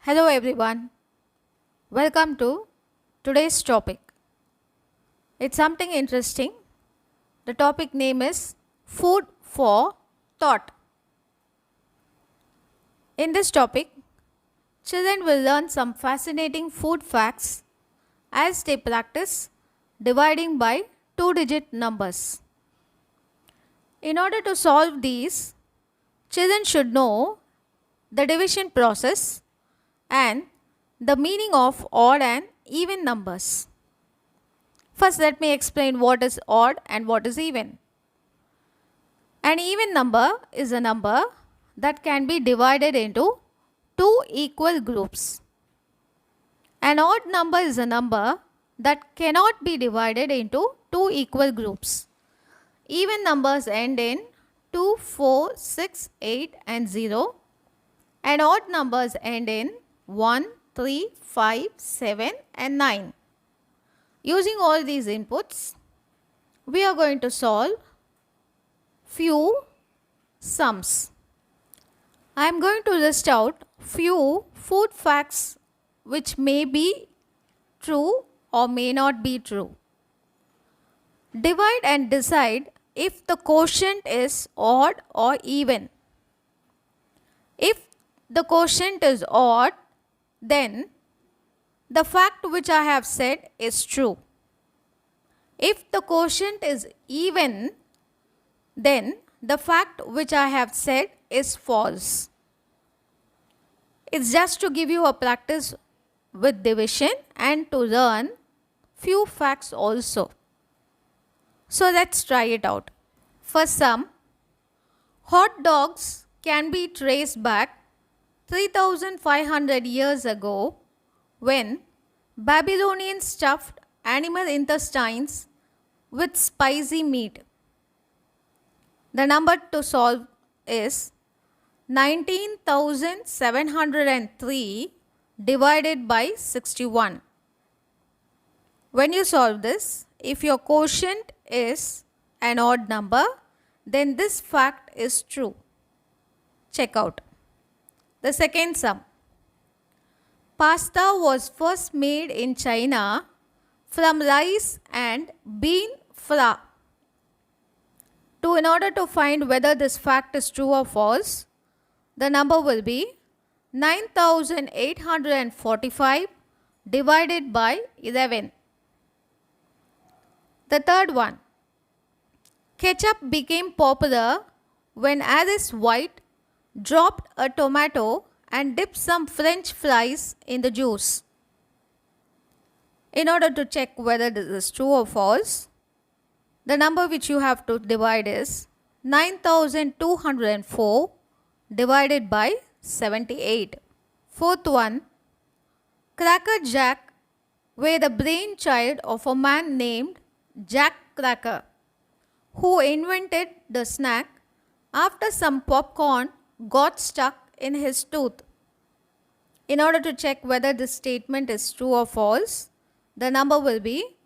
Hello everyone, welcome to today's topic. It's something interesting. The topic name is Food for Thought. In this topic, children will learn some fascinating food facts as they practice dividing by two-digit numbers. In order to solve these, children should know the division process and the meaning of odd and even numbers. First, let me explain what is odd and what is even. An even number is a number that can be divided into two equal groups. An odd number is a number that cannot be divided into two equal groups. Even numbers end in 2, 4, 6, 8 and 0, and odd numbers end in 1, 3, 5, 7 and 9. Using all these inputs, we are going to solve few sums. I am going to list out few food facts which may be true or may not be true. Divide and decide if the quotient is odd or even. If the quotient is odd, then the fact which I have said is true. If the quotient is even, then the fact which I have said is false. It's just to give you a practice with division and to learn few facts also. So let's try it out. For some, hot dogs can be traced back 3,500 years ago when Babylonians stuffed animal intestines with spicy meat. The number to solve is 19,703 divided by 61. When you solve this, if your quotient is an odd number, then this fact is true. Check out. The second sum. Pasta was first made in China from rice and bean flour. In order to find whether this fact is true or false, the number will be 9,845 divided by 11. The third one. Ketchup became popular when Alice White dropped a tomato and dipped some French fries in the juice. In order to check whether this is true or false, the number which you have to divide is 9,204 divided by 78. Fourth one, Cracker Jack were the brainchild of a man named Jack Cracker, who invented the snack after some popcorn got stuck in his tooth. In order to check whether this statement is true or false, the number will be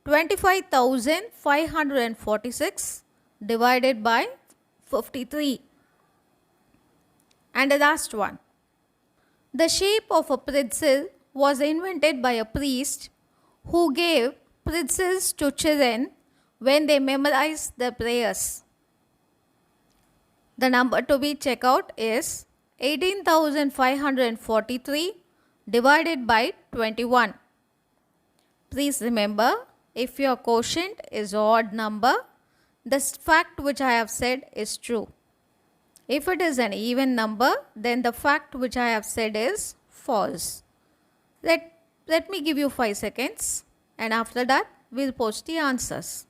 25,546 divided by 53. And the last one. The shape of a pretzel was invented by a priest who gave pretzels to children when they memorized their prayers. The number to be checked out is 18,543 divided by 21. Please remember, if your quotient is odd number, the fact which I have said is true. If it is an even number, then the fact which I have said is false. Let me give you 5 seconds, and after that we'll post the answers.